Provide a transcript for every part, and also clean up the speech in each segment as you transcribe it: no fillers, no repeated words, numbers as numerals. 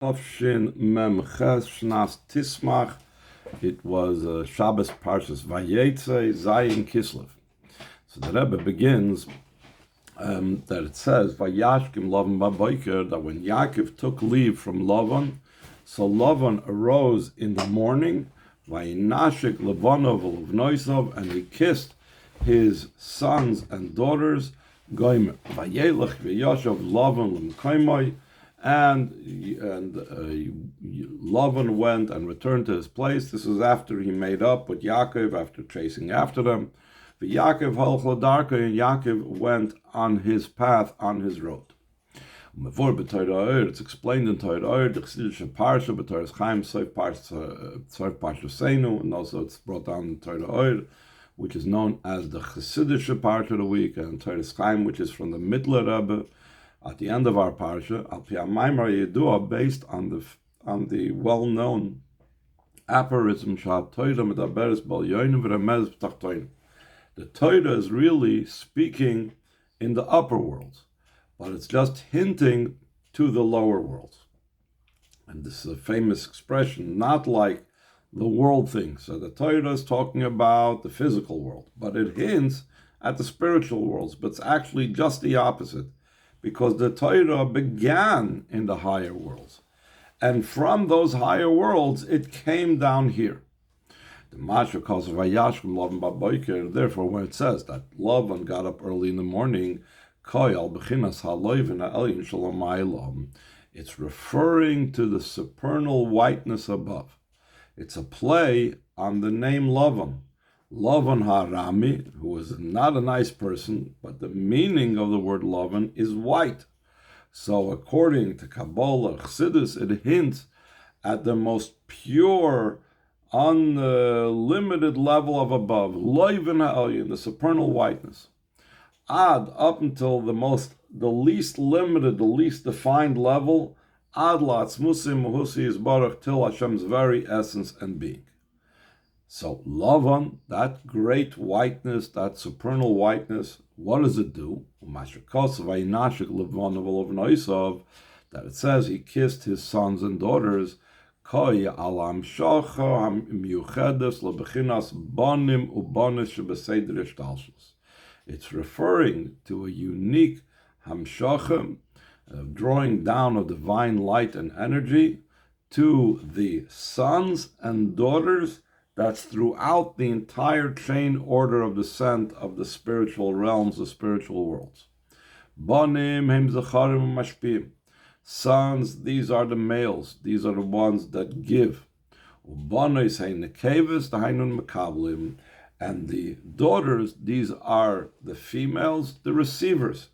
Shin Mem Ches Shnas Tismach. It was Shabbos Parshas Vayetze Zayin Kislev. So the Rebbe begins that it says Vayashken Lavan Baboiker, that when Yaakov took leave from Lavan, so Lavan arose in the morning, Vayinashik Lavanov Levnoisov, and he kissed his sons and daughters, Goimer Vayelech Vayashav Lavan Lemkoimoi. And Lavan went and returned to his place. This was after he made up with Yaakov, after chasing after them. But Yaakov halach ladarka, and Yaakov went on his path, on his road. It's explained in Torah, the Chassidus parsha, but Torah's Chaim, Soif parsha Seinu, and also it's brought down in Torah, which is known as the Chassidus parsha of the week, and Torah's Chaim, which is from the Middle Rebbe. At the end of our parsha, Al Pi Maamar Yedua, based on the well-known aphorism Shah Torah Medaberes Bal Yonim V'Remez B'Tachtonim. The Torah is really speaking in the upper worlds, but it's just hinting to the lower worlds. And this is a famous expression, not like the world thinks. So the Torah is talking about the physical world, but it hints at the spiritual worlds, but it's actually just the opposite, because the Torah began in the higher worlds. And from those higher worlds, it came down here. The Masha calls Vayashken Lavan Baboiker, therefore when it says that Lavan got up early in the morning, it's referring to the supernal whiteness above. It's a play on the name Lavan. Lavan Harami, who is not a nice person, but the meaning of the word Lavan is white. So according to Kabbalah, Chassidus, it hints at the most pure, unlimited level of above, Lavan Ha'elyon, the supernal whiteness. Ad, up until the least limited, the least defined level, Ad La'atzmusim Muhusi is Baruch, till Hashem's very essence and being. So Lavan, that great whiteness, that supernal whiteness, what does it do? That it says he kissed his sons and daughters. It's referring to a unique hamshachem, drawing down of divine light and energy to the sons and daughters. That's throughout the entire chain order of descent of the spiritual realms, the spiritual worlds. Banim hem zacharim mashpim. Sons, these are the males. These are the ones that give. Ubanos hein nekeves dahainun makablim. And the daughters, these are the females, the receivers.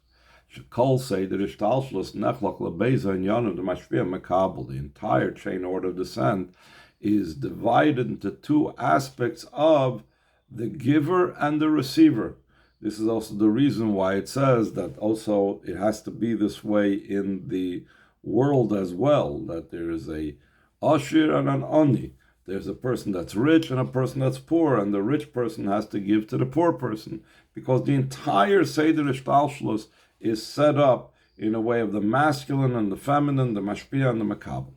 Shekol say the ishtalshlus nechlach lebeza and yanu the mashpia makabel. The entire chain order of descent is divided into two aspects of the giver and the receiver. This is also the reason why it says that also it has to be this way in the world as well, that there is a ashir and an ani. There's a person that's rich and a person that's poor, and the rich person has to give to the poor person, because the entire Seder Ishtalshlus is set up in a way of the masculine and the feminine, the mashpia and the makabel.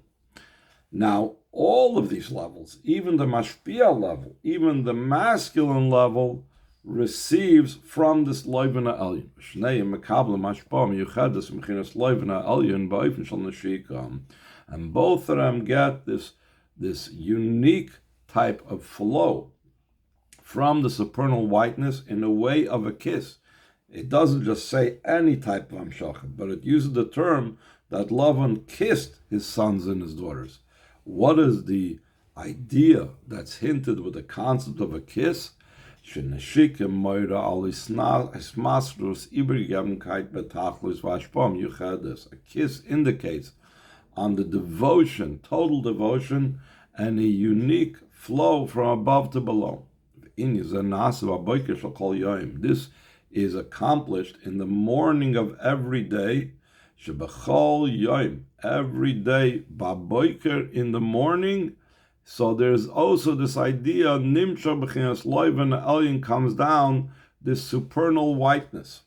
Now, all of these levels, even the mashpia level, even the masculine level, receives from this Lavan Ha'elyon. Shnei mekabel mashpa miyuchedes mechinas Lavan Ha'elyon ba'ofen shel neshika, and both of them get this unique type of flow from the supernal whiteness in the way of a kiss. It doesn't just say any type of hamshachah, but it uses the term that Lavan kissed his sons and his daughters. What is the idea that's hinted with the concept of a kiss? A kiss indicates on the devotion, total devotion, and a unique flow from above to below. This is accomplished in the morning of every day. Every day, baboiker, in the morning. So there's also this idea, nimcha b'chinas Lavan Ha'elyon, comes down this supernal whiteness.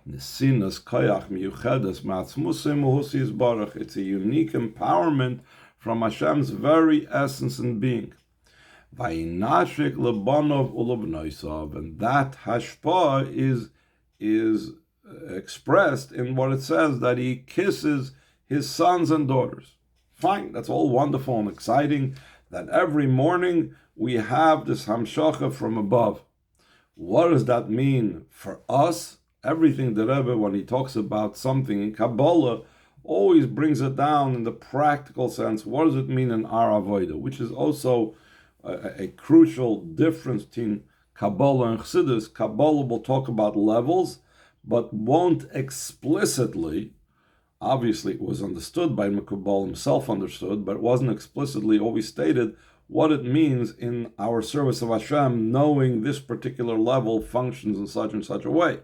Nesinas koyach miyuchedes ma'atzmusim uhusi yisbarach. It's a unique empowerment from Hashem's very essence and being. Vayinashik lebanov ulubnoisav, and that hashpah is expressed in what it says that he kisses his sons and daughters. Fine, that's all wonderful and exciting. That every morning we have this hamshacha from above. What does that mean for us? Everything the Rebbe, when he talks about something in Kabbalah, always brings it down in the practical sense. What does it mean in our avodah? Which is also a crucial difference between Kabbalah and Chassidus. Kabbalah will talk about levels, but won't explicitly, obviously it was understood by Mekubal himself understood, but it wasn't explicitly always stated what it means in our service of Hashem, knowing this particular level functions in such and such a way.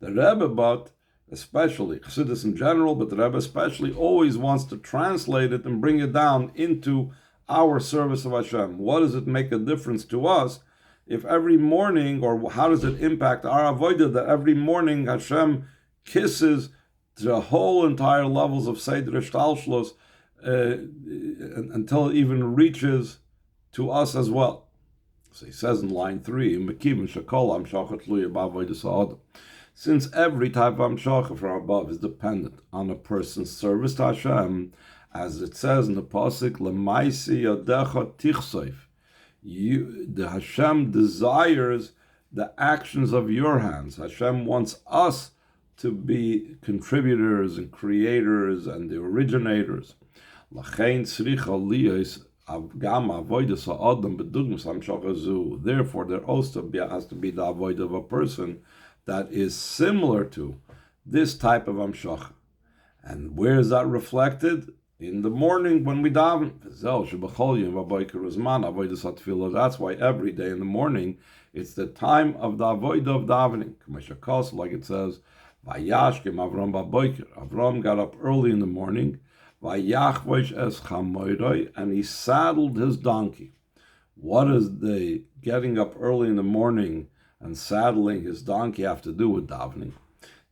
The Rebbe, but especially, Chassidus in general, but the Rebbe especially, always wants to translate it and bring it down into our service of Hashem. What does it make a difference to us if every morning, or how does it impact our avodah that every morning Hashem kisses the whole entire levels of Seder Ishtalshlos until it even reaches to us as well? So he says in line 3, since every type of amshacha from above is dependent on a person's service to Hashem, as it says in the pasuk, "Lemaisi yadecha tichseif," the Hashem desires the actions of your hands. Hashem wants us to be contributors and creators and the originators. Lachein tzricha liyos gam avodas ha'adam bedugmas hamshacha zu. Therefore, there also has to be the avodah of a person that is similar to this type of amshacha. And where is that reflected? In the morning when we daven. That's why every day in the morning it's the time of the avodah of davening. Like it says, Vayashken Avram b'boker. Avram got up early in the morning, Vayachvosh es chamoiroi, and he saddled his donkey. What does the getting up early in the morning and saddling his donkey have to do with davening?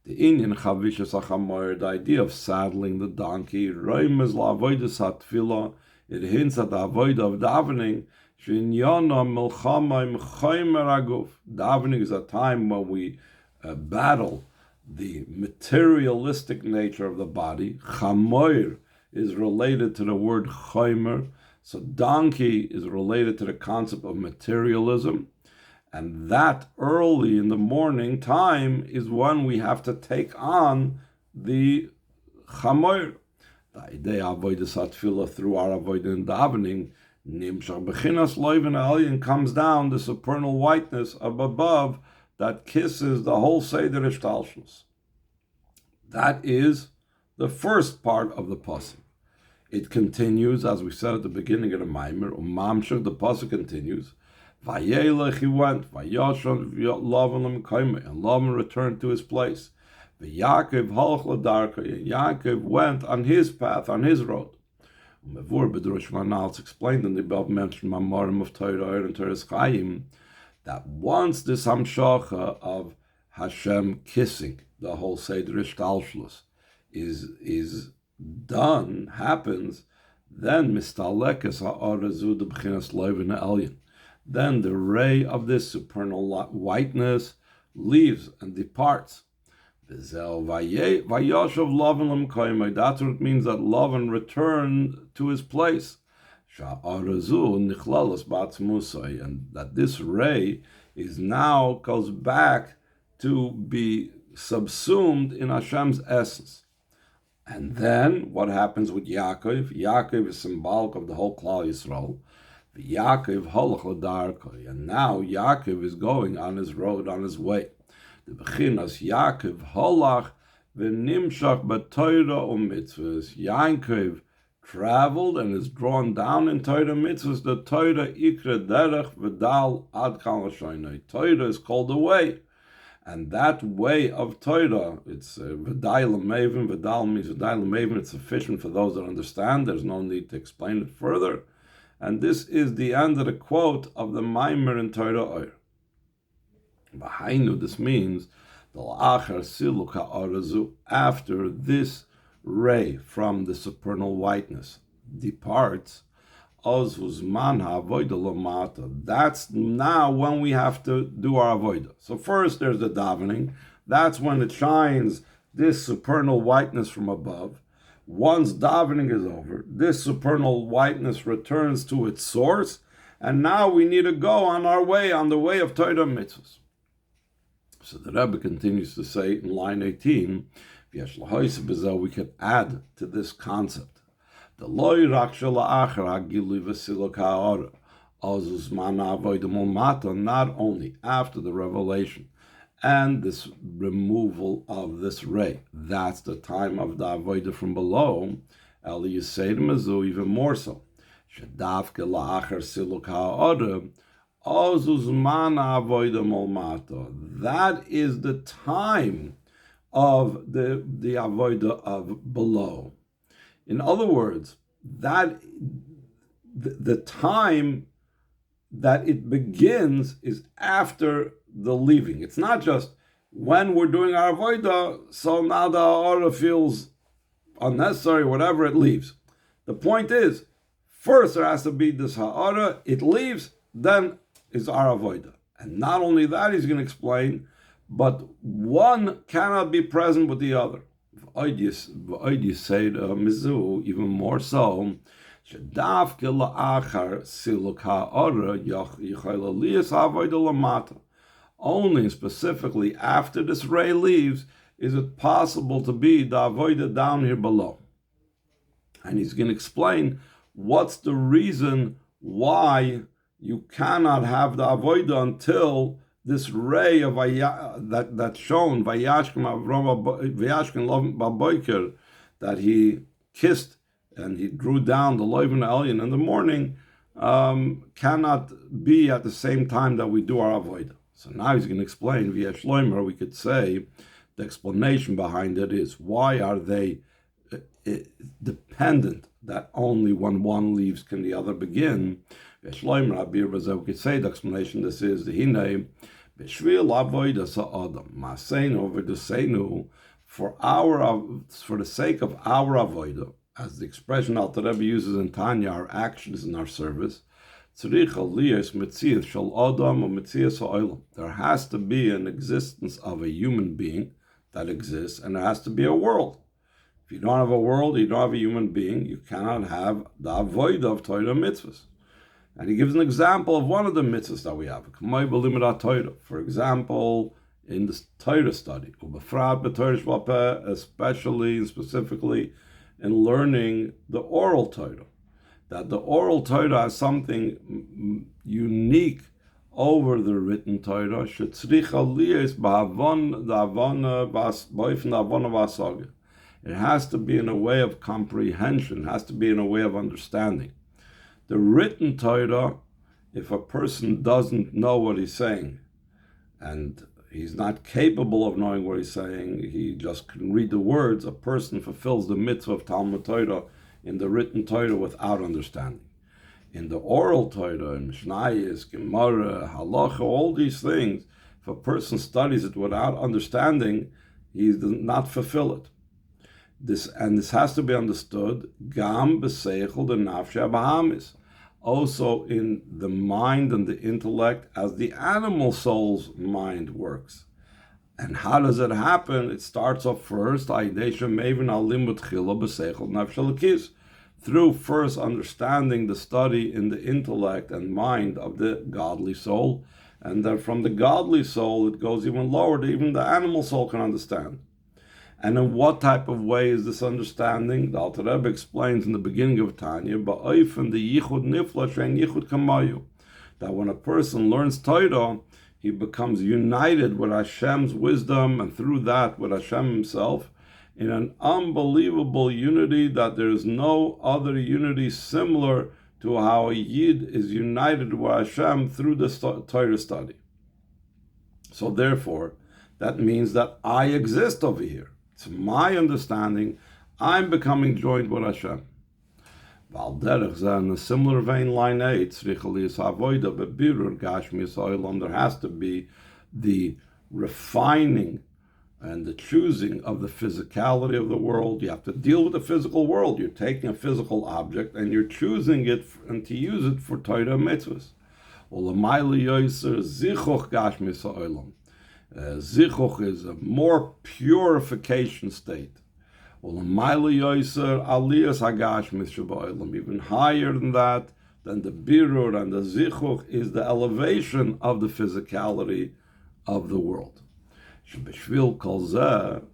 The Indian Chavishas HaChamoyer, the idea of saddling the donkey, Roimez la'avodas ha'tfilah, it hints at the avodah of davening, Shinyana milchama im choymer aguf. Davening is a time when we battle the materialistic nature of the body. Chamoyer is related to the word choymer, so donkey is related to the concept of materialism. And that early in the morning time is when we have to take on the chamoir. The idea of avodas hatfilah through our avodah and davening, nimshach bechinas loiven alien, comes down the supernal whiteness of above that kisses the whole Seder Ishtalshus. That is the first part of the pasuk. It continues, as we said at the beginning of the Maamar, Mamshach, the pasuk continues, Vayelech, he went, Vayashon Lavan l'mkoimei, and Lavan returned to his place. V'Yaakov halach l'darkei, and Yaakov went on his path, on his road. Mevur b'drush manal, it's explained in the above mentioned Maamarim of Torah and Torah's Chaim, that once this hamshacha of Hashem kissing the whole Seder Ishtalshlos is done, happens, then mistalekes ha'arazu de b'chinas loiven elyon. Then the ray of this supernal whiteness leaves and departs. That's what it means that Lavan returned to his place. And that this ray is now goes back to be subsumed in Hashem's essence. And then what happens with Yaakov? Yaakov is symbolic of the whole Klal Yisrael. Yaakov halach l'darkei, and now Yaakov is going on his road, on his way. The bechinas Yaakov halach v'nimshach b'Torah u'mitzvahs. Yaakov traveled and is drawn down in Torah mitzvahs. The Torah ikra derech v'dal ad kal hashoynei. Torah is called the way, and that way of Torah, it's v'day l'meivin. V'dal means v'day l'meivin. It's sufficient for those that understand. There's no need to explain it further. And this is the end of the quote of the Maamar in Torah Oir. This means After this ray from the supernal whiteness departs, that's now when we have to do our avodah. So first there's the davening. That's when it shines this supernal whiteness from above. Once davening is over, this supernal whiteness returns to its source, and now we need to go on our way, on the way of Torah mitzvahs. So the Rebbe continues to say in line 18, we can add to this concept. The loy not only after the revelation and this removal of this ray, that's the time of the avodah from below, even more so. That is the time of the avodah of below. In other words, that the time that it begins is after the leaving. It's not just when we're doing our avodah, so now the ha'ara feels unnecessary, whatever, it leaves. The point is, first there has to be this ha'ara, it leaves, then is our avodah. And not only that, he's going to explain, but one cannot be present with the other. Even more so, only and specifically after this ray leaves is it possible to be the avodah down here below. And he's going to explain what's the reason why you cannot have the avodah until this ray of that's shown, Vayashken Lavan, that he kissed and he drew down the Lavan Elyon in the morning, cannot be at the same time that we do our avodah. So now he's going to explain, via Shloimer, we could say, the explanation behind it is, why are they dependent that only when one leaves can the other begin? Via Shloimer, Abir Bazeh, we could say the explanation this is, the Hine, B'shvil avodah sa'adam, ma'aseinu v'duseinu, for the sake of our avodah, as the expression Alter Rebbe uses in Tanya, our actions and our service, there has to be an existence of a human being that exists, and there has to be a world. If you don't have a world, you don't have a human being, you cannot have the avodah of Torah mitzvahs. And he gives an example of one of the mitzvahs that we have. For example, in the Torah study, especially and specifically in learning the oral Torah. That the oral Torah has something unique over the written Torah. It has to be in a way of comprehension, it has to be in a way of understanding. The written Torah, if a person doesn't know what he's saying, and he's not capable of knowing what he's saying, he just can read the words, a person fulfills the mitzvah of Talmud Torah in the written Torah without understanding. In the oral Torah, in Mishnayos, Gemara, Halacha, all these things, if a person studies it without understanding, he does not fulfill it. This has to be understood, Gam b'seichel de nafshe bahamis, also in the mind and the intellect as the animal soul's mind works. And how does it happen? It starts off first, through first understanding the study in the intellect and mind of the godly soul, and then from the godly soul it goes even lower, that even the animal soul can understand. And in what type of way is this understanding? The Alter Rebbe explains in the beginning of Tanya, that when a person learns Torah, he becomes united with Hashem's wisdom, and through that with Hashem himself, in an unbelievable unity that there is no other unity similar to how a Yid is united with Hashem through the Torah study. So therefore, that means that I exist over here. It's my understanding, I'm becoming joined with Hashem. In a similar vein, line 8, there has to be the refining and the choosing of the physicality of the world. You have to deal with the physical world. You're taking a physical object and you're choosing it and to use it for Torah mitzvahs. Zichuch is a more purification state. Even higher than that, than the birur and the zichuch, is the elevation of the physicality of the world.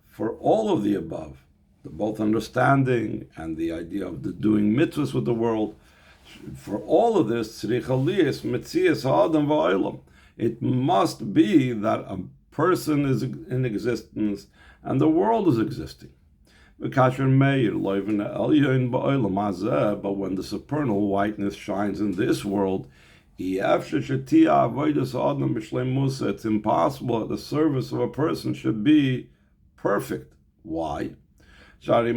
For all of the above, the both understanding and the idea of the doing mitzvahs with the world, for all of this, it must be that a person is in existence and the world is existing. But when the supernal whiteness shines in this world, it's impossible that the service of a person should be perfect. Why? The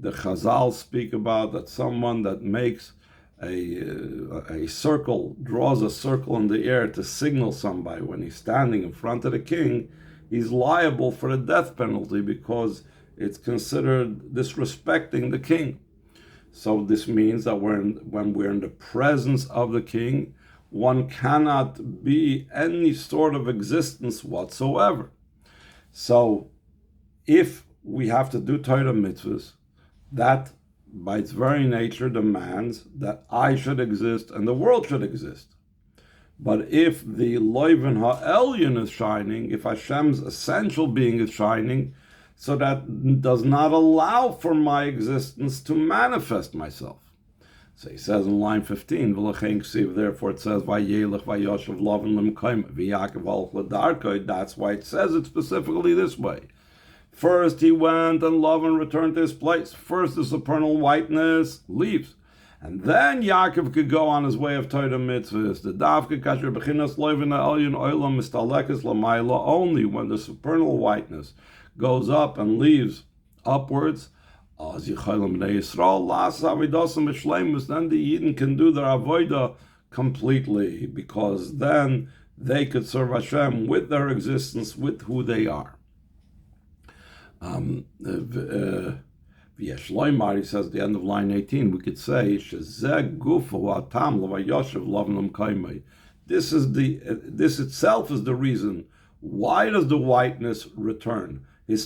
Chazal speak about that someone that makes a circle, draws a circle in the air to signal somebody when he's standing in front of the king, he's liable for a death penalty because it's considered disrespecting the king. So this means that when we're in the presence of the king, one cannot be any sort of existence whatsoever. So if we have to do Torah mitzvahs, that by its very nature demands that I should exist and the world should exist. But if the Lavan ha'elyon is shining, if Hashem's essential being is shining, so that does not allow for my existence to manifest myself. So he says in line 15, therefore it says, that's why it says it specifically this way. First he went and Lavan returned to his place. First the supernal whiteness leaves. And then Yaakov could go on his way of Torah mitzvahs. The davke kasher bechinas loivin ha'elyon olam mistalekes lamayla, only when the supernal whiteness goes up and leaves upwards. Then the Yidden can do their avodah completely, because then they could serve Hashem with their existence, with who they are. He says at the end of line 18, we could say, this itself is the reason. Why does the whiteness return? The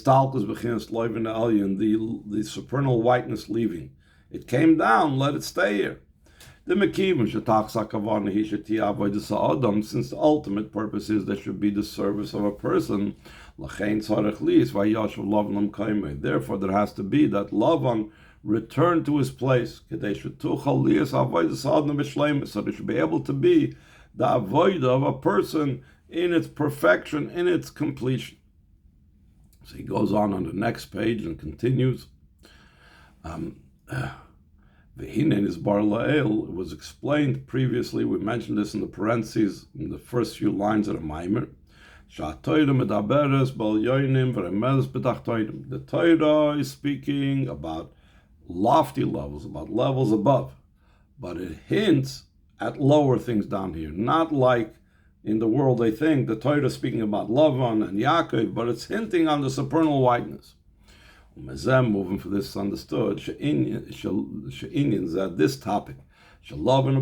supernal whiteness leaving. It came down, let it stay here. Since the ultimate purpose is there should be the service of a person, therefore there has to be that Lavan return to his place, so there should be able to be the avodah of a person in its perfection, in its completion. So he goes on the next page and continues. V'hinen is bar la'el. It was explained previously. We mentioned this in the parentheses in the first few lines of the Maamar. The Torah is speaking about lofty levels, about levels above, but it hints at lower things down here. Not like in the world they think the Torah is speaking about Lavan and Yaakov, but it's hinting on the supernal whiteness. Moving for this understood, that this topic, Lavan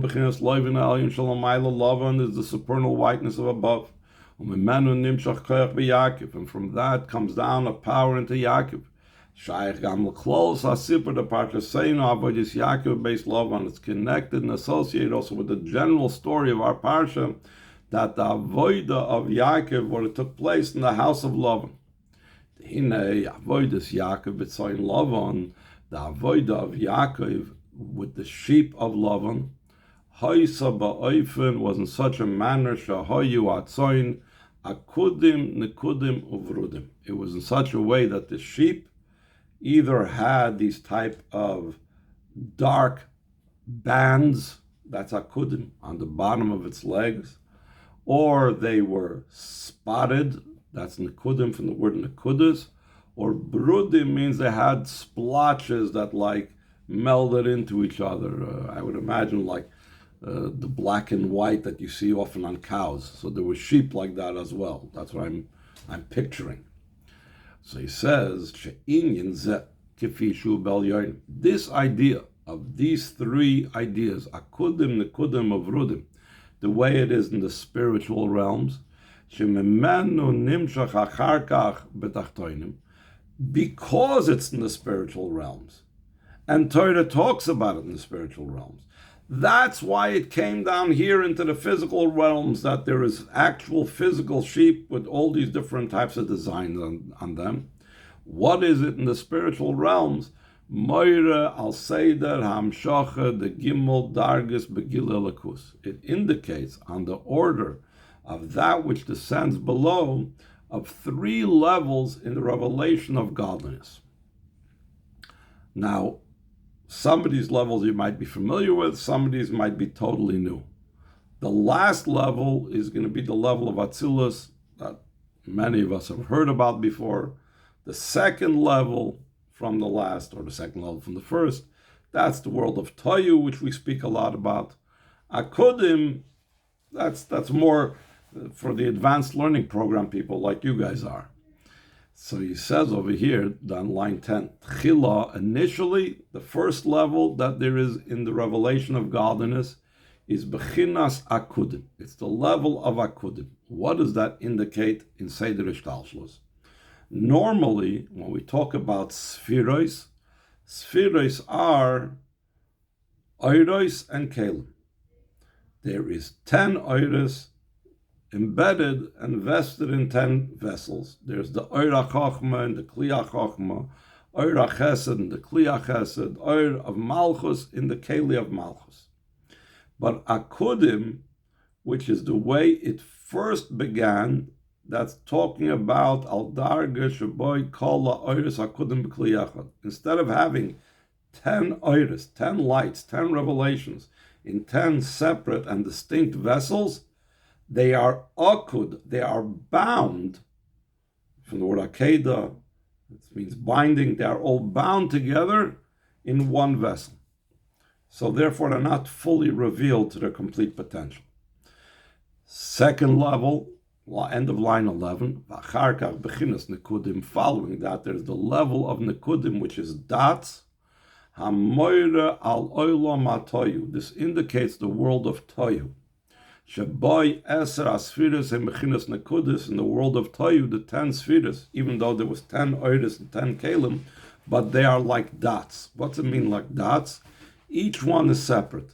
is the supernal whiteness of above. And from that comes down a power into Yaakov. The Parsha saying Yaakov based Lavan. It's connected and associated also with the general story of our Parsha, that the avodah of Yaakov, what it took place in the house of Lavan. The avodah of Yaakov with the sheep of Lavan was in such a manner it was in such a way that the sheep either had these type of dark bands, that's akudim, on the bottom of its legs, or they were spotted, that's nekudim from the word nekudas, or brudim means they had splotches that like melded into each other. I would imagine like the black and white that you see often on cows. So there were sheep like that as well. That's what I'm picturing. So he says, this idea of these three ideas, akudim, nekudim, avrudim, the way it is in the spiritual realms, because it's in the spiritual realms, and Torah talks about it in the spiritual realms. That's why it came down here into the physical realms, that there is actual physical sheep with all these different types of designs on them. What is it in the spiritual realms? Moira al Seder Hamshacha the Gimel Dargis Begil Elikus. It indicates on the order of that which descends below of three levels in the revelation of godliness. Now, some of these levels you might be familiar with, some of these might be totally new. The last level is going to be the level of Atzilus that many of us have heard about before. The second level from the last, or the second level from the first, that's the world of Toyu, which we speak a lot about. Akudim, that's more for the advanced learning program people like you guys are. So he says over here, on line 10, Tchila, initially, the first level that there is in the revelation of godliness is Bechinas Akudim. It's the level of Akudim. What does that indicate in Seder Ishtalshlus? Normally, when we talk about Spherois are Oiros and Kalim. There is 10 Oiros embedded and vested in 10 vessels. There's the Oira Chochma and the Kliya Chochma, Oira Chesed and the Kliya Chesed, Oir of Malchus in the Keli of Malchus. But Akudim, which is the way it first began, that's talking about Al Darga Shaboy Kala Oiris Akudim B'Kliyachad. Instead of having 10 Oiris, 10 lights, 10 revelations in 10 separate and distinct vessels, they are akud, they are bound, from the word akeda, it means binding, they are all bound together in one vessel. So therefore they're not fully revealed to their complete potential. Second level, end of line 11, v'acharkach bechinas nekudim, following that there's the level of nekudim, which is dots, hamoire al oilam hatoyu. This indicates the world of toyu. Shaboy eser asfiris and bechinas nekudis, in the world of toyu, the 10 spheres, even though there was 10 oiris and 10 kalim, but they are like dots. What's it mean like dots? Each one is separate.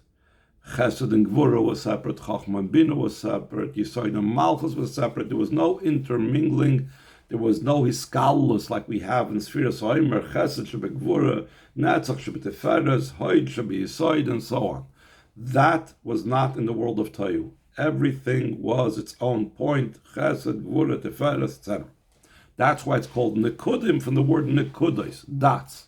Chesed and Gvura was separate, Chochma and Bina was separate, Yisoid and Malchus was separate. There was no intermingling, there was no hiskalus like we have in Sfiras Oimer, Chesed Shebe Gvura, Netzach Shebe Teferes, Hoid Shebe Yisoid, and so on. That was not in the world of Toyu. Everything was its own point, Chesed, Gvura, Teferes, etc. That's why it's called Nekudim, from the word Nekudos, dots.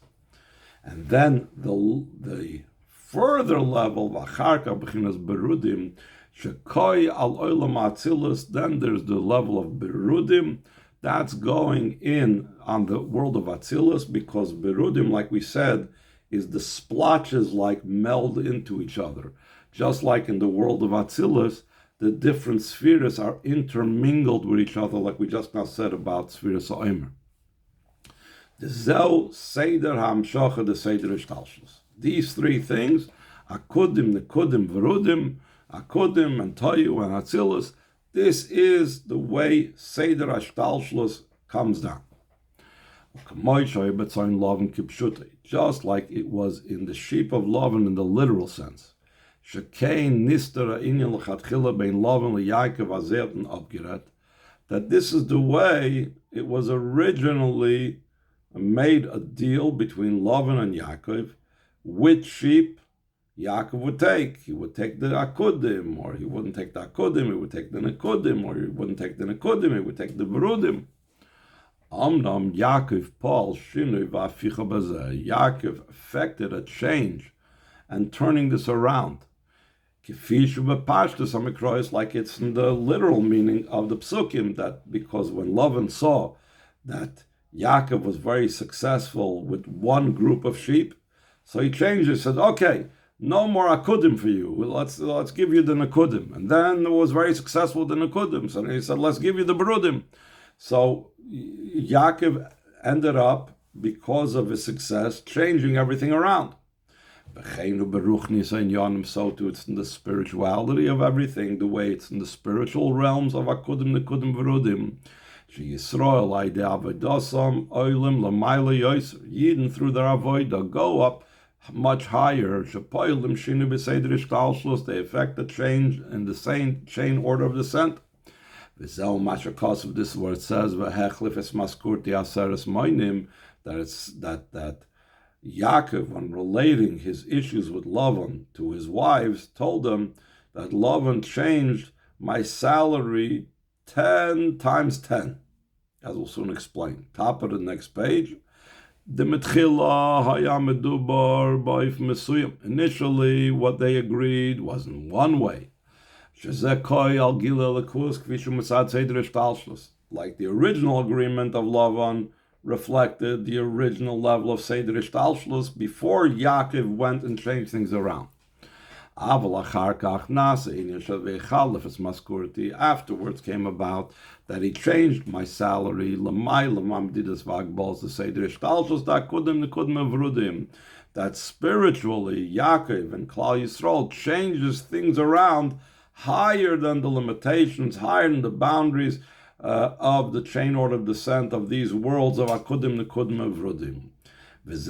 And then the further level, v'acharka b'chinas berudim, shekoi al olam atzilus, then there's the level of berudim, that's going in on the world of atzilus, because berudim, like we said, is the splotches like meld into each other. Just like in the world of atzilus, the different spheres are intermingled with each other, like we just now said about spheres ha'omer. The Zeu Seder HaMshacha, the Seder Ishtalshlus. These three things, Akudim, Nekudim, Verudim, Akudim, and Toyu, and Atzilus, this is the way Seder Ishtalshlus comes down. Just like it was in the sheep of Lavan in the literal sense. That this is the way it was originally made a deal between Lavan and Yaakov, which sheep Yaakov would take. He would take the Akudim, or he wouldn't take the Akudim, he would take the Nekudim, or he wouldn't take the Nekudim, he would take the Verudim. Amnam Yaakov Paul Shinui V'aficha Bazeh. Yaakov effected a change and turning this around. Kifishu b'pashtus hamikrois, like it's in the literal meaning of the psukim, that because when Lavan saw that Yaakov was very successful with one group of sheep, so he changed it, said, okay, no more akudim for you. Let's give you the nakudim. And then it was very successful with the nakudim. So he said, let's give you the berudim. So Yaakov ended up, because of his success, changing everything around. So too, it's in the spirituality of everything, the way it's in the spiritual realms of akudim, nekudim, verudim. Yidden through their avodah go up much higher. They affect the change in the same chain order of descent. This is where it says that Yaakov, when relating his issues with Lavan to his wives, told them that Lavan changed my salary 10 times 10, as we'll soon explain. Top of the next page. Initially, what they agreed was in one way. Like the original agreement of Lavan reflected the original level of Seder Ishtalshlus before Yaakov went and changed things around. Afterwards came about that he changed my salary that spiritually Yaakov and Klal Yisrael changes things around higher than the limitations, higher than the boundaries of the chain order of descent of these worlds of Akudim, Nekudim, and Vrudim. This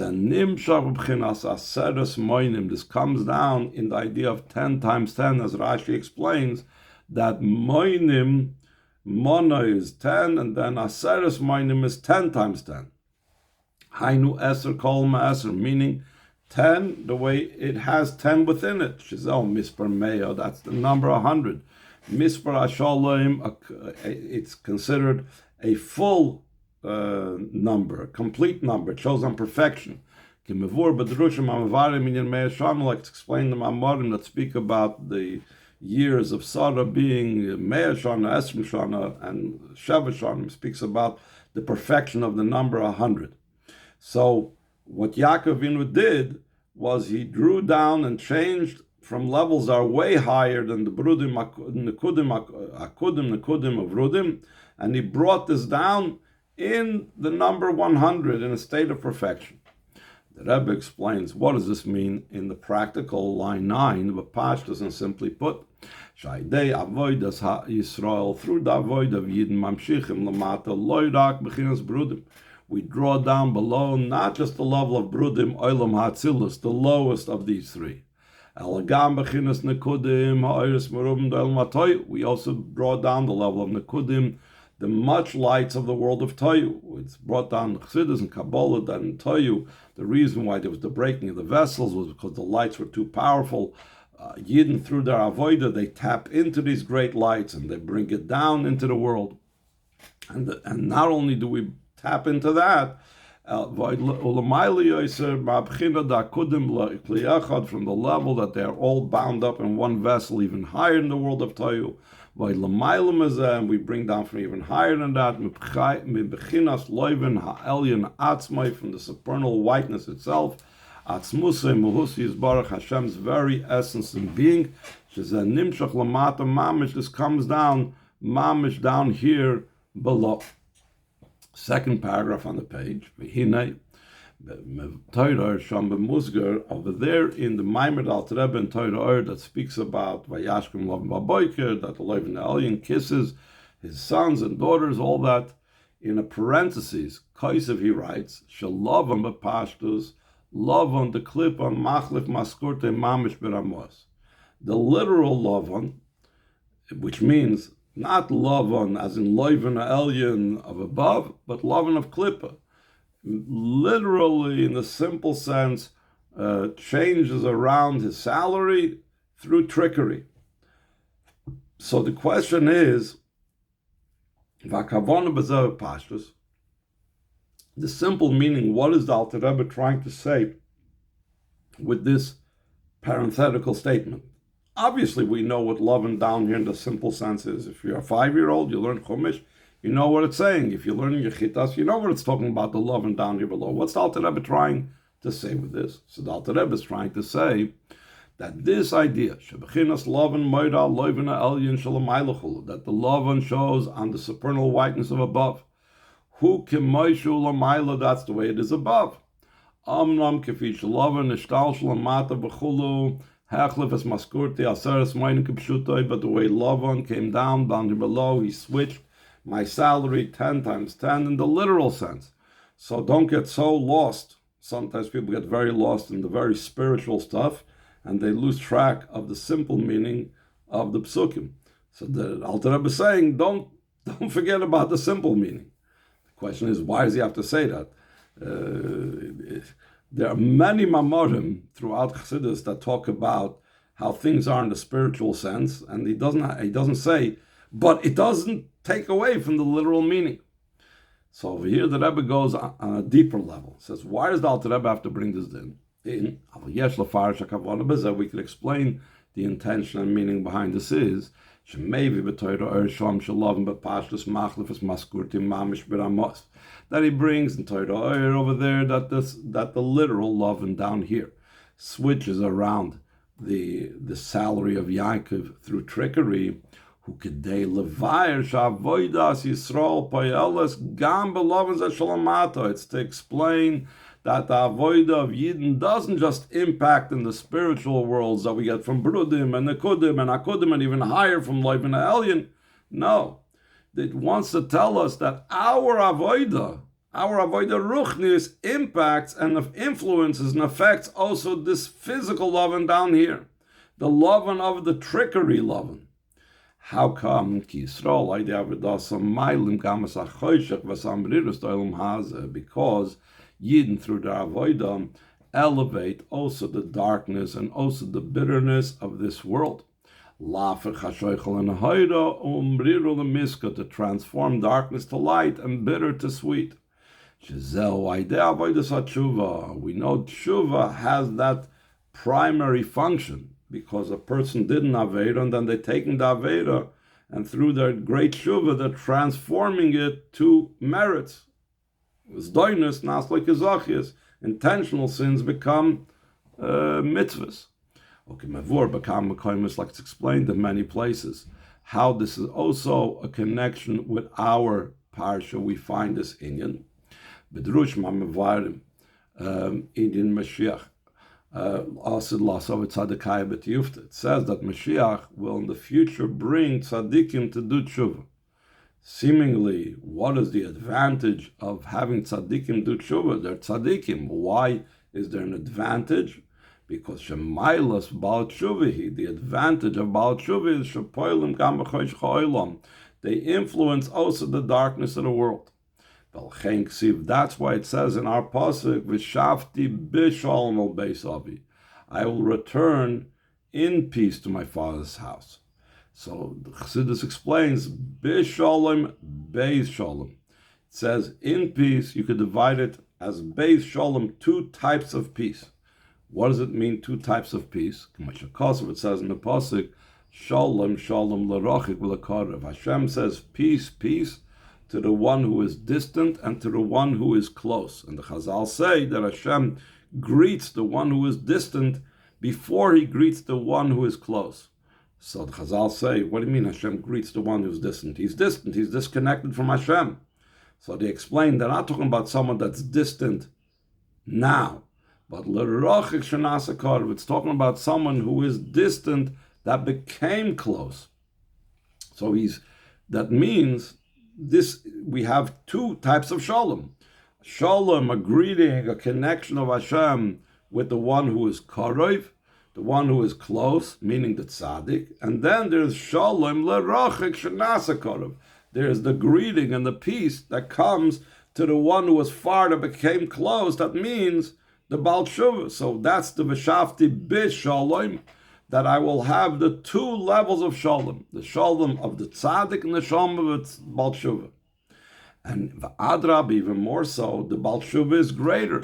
comes down in the idea of 10 times 10, as Rashi explains, that moinim, mono is 10, and then aseres moinim is 10 times 10. Hainu eser kol ma'eser, meaning 10, the way it has 10 within it. Shizel mispar meyo, that's the number 100. Mispar asholim, it's considered a full number, a complete number. It shows on perfection. Like it's explained the Maamarim that speak about the years of Sarah being Me'ah Shana, Esrim Shana, and Sheva Shana. Speaks about the perfection of the number 100. So what Yaakov Avinu did was he drew down and changed from levels that are way higher than the Brudim, Nekudim, Akudim, Nekudim of Brudim, and he brought this down in the number 100 in a state of perfection. The Rebbe explains, what does this mean in the practical line 9, but Pashtus, and simply put, Shaydei avodas Yisrael, through the avoid of Yidden Mamshichim Lamata, Loirak Bechinas Brudim. We draw down below not just the level of Brudim, Olam HaTzilus, the lowest of these three. Elagam Bechinas Nekudim, Ha'oris Merubim Olam HaToy. We also draw down the level of Nekudim, the much lights of the world of Toyu. It's brought down in Chassidus and Kabbalah that in Toyu, the reason why there was the breaking of the vessels was because the lights were too powerful. Yidden, through their avodah, they tap into these great lights and they bring it down into the world. And not only do we tap into that, from the level that they're all bound up in one vessel, even higher in the world of Toyu. And we bring down from even higher than that, from the supernal whiteness itself, Hashem's very essence and being. This comes down, mamish, down here below. Second paragraph on the page. Over there in the Maamar Alter Rebbe and Torah that speaks about Vayashken, Lavan, Vaboiker, that the Lavan the alien kisses his sons and daughters, all that. In a parenthesis, Kaisev he writes, Shalavan b'pashtus, Lavan the clip on Machlif Maskurte Mamish Beramos. The literal Lavan, which means not Lavan as in Lavan alien of above, but Lavan of Klippa. Literally, in the simple sense, changes around his salary through trickery. So the question is, the simple meaning, what is the Alter Rebbe trying to say with this parenthetical statement? Obviously, we know what Lavan down here in the simple sense is. If you're a 5-year-old, you learn Chumash, you know what it's saying. If you're learning Yechitas, you know what it's talking about, the Lavan down here below. What's the Alter Rebbe trying to say with this? So the Alter Rebbe is trying to say that this idea, that the Lavan shows on the supernal whiteness of above, that's the way it is above. But the way Lavan came down below, he switched my salary 10 times 10 in the literal sense. So don't get so lost. Sometimes people get very lost in the very spiritual stuff, and they lose track of the simple meaning of the psukim. So the Alter Rebbe is saying, don't forget about the simple meaning. The question is, why does he have to say that? There are many Maamorim throughout Chassidus that talk about how things are in the spiritual sense, and he doesn't say, but it doesn't take away from the literal meaning. So over here, the Rebbe goes on a deeper level. Says, why does the Alter Rebbe have to bring this in? We could explain the intention and meaning behind this is that he brings in Torah over there that the literal Lavan down here switches around the salary of Yaakov through trickery. It's to explain that the avodah of Yidden doesn't just impact in the spiritual worlds that we get from Brudim and Nekudim and Akudim and even higher from Lavan Elyon. No, it wants to tell us that our avodah ruchnis impacts and influences and affects also this physical Lavan down here, the Lavan of the trickery Lavan. How come? Because Yidden through their avodah elevate also the darkness and also the bitterness of this world. To transform darkness to light and bitter to sweet. We know tshuva has that primary function, because a person did an Aveda and then they're taking the Aveda, and through their great tshuva, they're transforming it to merits. Zdoinus, naslik izachis, intentional sins become mitzvahs. Okay, mevur become mekoymus, like it's explained in many places. How this is also a connection with our parsha, we find this inyan. B'drush ma'mevarim, inyan Mashiach. It says that Mashiach will in the future bring tzaddikim to do tshuva. Seemingly, what is the advantage of having tzaddikim do tshuva? They're tzaddikim. Why is there an advantage? Because shemailas bal tshuvahi, the advantage of bal tshuva is shepoilim gam b'chosh ha'olam. They influence also the darkness of the world. That's why it says in our pasuk, "V'shavti b'shalom al beis avi," I will return in peace to my father's house. So the Chassidus explains b'shalom, beis shalom. It says in peace. You could divide it as beis shalom, two types of peace. What does it mean? Two types of peace. It says in the pasuk, "Shalom, shalom l'rachik v'l'karev." Hashem says peace, peace, to the one who is distant and to the one who is close. And the Chazal say that Hashem greets the one who is distant before he greets the one who is close. So the Chazal say, what do you mean Hashem greets the one who's distant? He's distant, he's disconnected from Hashem. So they explain they're not talking about someone that's distant now, but l'rachik shenasa karev, it's talking about someone who is distant that became close. So that means this, we have two types of shalom. Shalom, a greeting, a connection of Hashem with the one who is karev, the one who is close, meaning the tzaddik. And then there's shalom l'rachik shenasa karev. There's the greeting and the peace that comes to the one who was far that became close. That means the Baal Tshuva. So that's the v'shavti b'shalom, that I will have the two levels of shalom, the shalom of the tzaddik and the shalom of the Baal Tshuva. And the adrab, even more so, the Baal Tshuva is greater.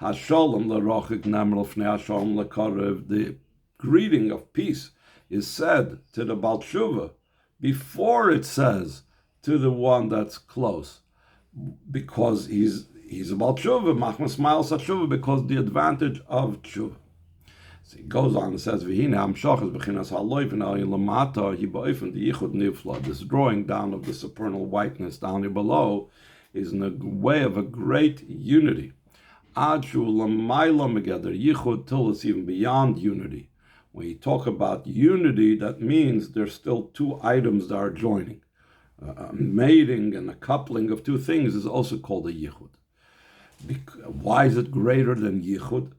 HaShalom l'rochik nemel fnei HaShalom l'karev, the greeting of peace is said to the Baal Tshuva before it says to the one that's close, because he's a Baal Tshuva, machmas smiles HaTshuva, because the advantage of Tshuva. So he goes on and says, "V'hine hamshachas b'chinas haloy v'nelyon lamata hi ba'ofen the yichud nifla." This drawing down of the supernal whiteness down here below is in a way of a great unity. Ad shu lamayla megeder yichud, till it's even beyond unity. When you talk about unity, that means there's still two items that are joining. A mating and a coupling of two things is also called a yichud. Why is it greater than yichud?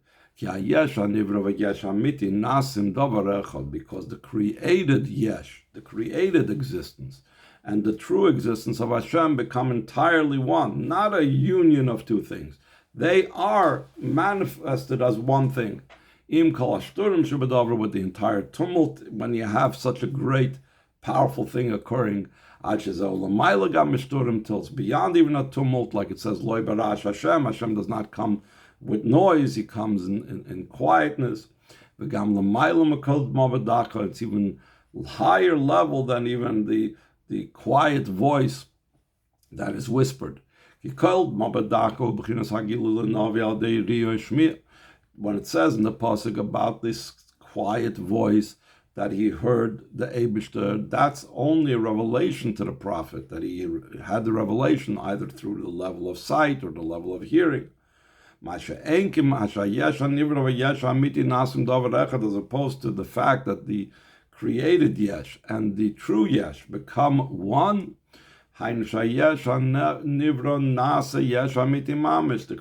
Because the created yesh, the created existence, and the true existence of Hashem become entirely one, not a union of two things. They are manifested as one thing. With the entire tumult, when you have such a great, powerful thing occurring, till it's beyond even a tumult, like it says, Loi barash Hashem. Hashem does not come with noise, he comes in quietness. It's even higher level than even the quiet voice that is whispered. When it says in the pasuk about this quiet voice that he heard the Eibishter, that's only a revelation to the prophet, that he had the revelation either through the level of sight or the level of hearing. As opposed to the fact that the created yesh and the true yesh become one. The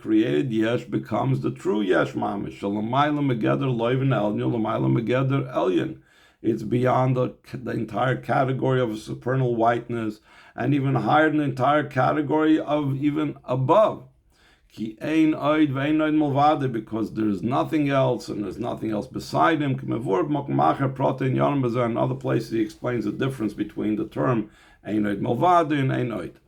created yesh becomes the true yesh mamish. It's beyond the entire category of a supernal whiteness, and even higher than the entire category of even above. Because there's nothing else, and there's nothing else beside him. In other places he explains the difference between the term Einoid Malvade and Einoid.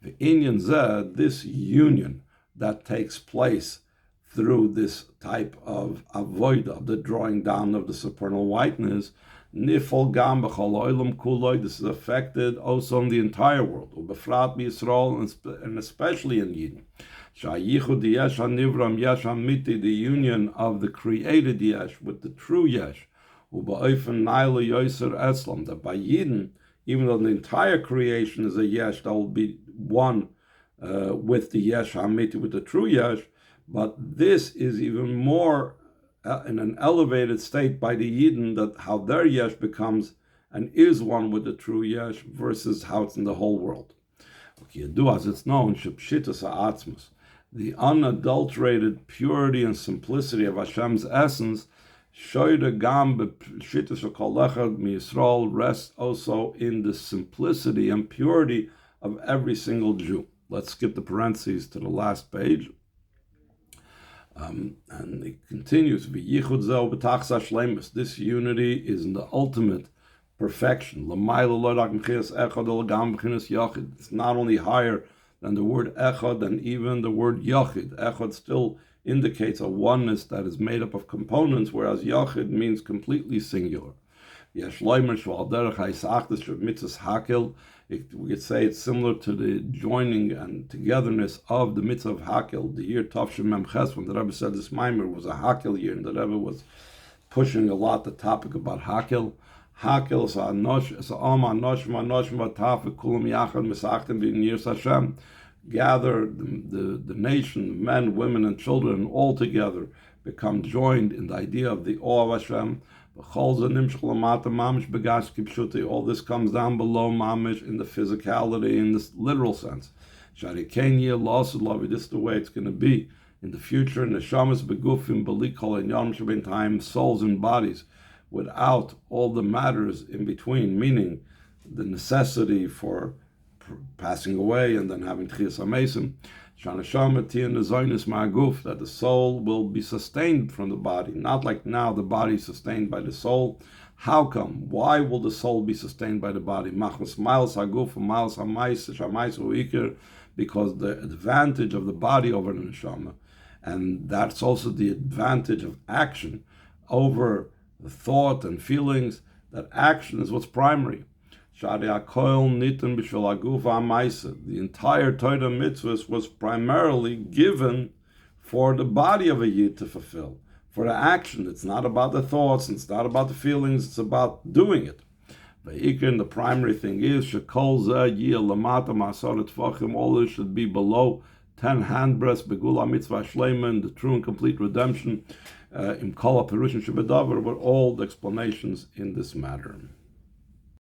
The Inyan Zeh, this union that takes place through this type of avoida, the drawing down of the supernal whiteness, Nifol Gam B'chol Olam Kuloi, this is affected also in the entire world, Ubefrat B'Yisrael, and especially in Yidden. Shayichud Yesh HaNivram Yesh HaMiti, the union of the created Yesh with the true Yesh, Uba'ofen Naila Yoser Eslam, that by Yidden, even though the entire creation is a Yesh that will be one with the Yesh HaMiti, with the true Yesh, but this is even more in an elevated state by the Yidden, that how their Yesh becomes and is one with the true Yesh versus how it's in the whole world. As it's known, Shepshitas HaAtzmus, the unadulterated purity and simplicity of Hashem's essence, Shoyde Gam B'Shittas HaKol Echad MiYisrael, rests also in the simplicity and purity of every single Jew. Let's skip the parentheses to the last page. And it continues, V'yichud zeh b'tachsa shleimus. This unity is in the ultimate perfection. It's not only higher than the word echad and even the word yachid. Echad still indicates a oneness that is made up of components, whereas yachid means completely singular. We could say it's similar to the joining and togetherness of the mitzvah of Hakel. The year Tavshim Mem Ches, when the Rebbe said this Maamar was a Hakel year, and the Rebbe was pushing a lot the topic about Hakel. Hakel is Hashem. Gather the nation, men, women, and children, all together become joined in the idea of the awe of Hashem. All this comes down below mamish in the physicality, in this literal sense. This is the way it's going to be in the future. Neshamas begufim belikol and yom shabin time, souls and bodies, without all the matters in between, meaning the necessity for passing away and then having tchias hamesim. That the soul will be sustained from the body, not like now the body is sustained by the soul. How come? Why will the soul be sustained by the body? Because the advantage of the body over the neshama, and that's also the advantage of action over the thought and feelings, that action is what's primary. The entire Torah mitzvahs was primarily given for the body of a Yid to fulfill. for the action. It's not about the thoughts, it's not about the feelings, it's about doing it. The primary thing is all this should be below 10 handbreadths, begula mitzvah shleiman, the true and complete redemption, im kol perushin shebedavar, with all the explanations in this matter.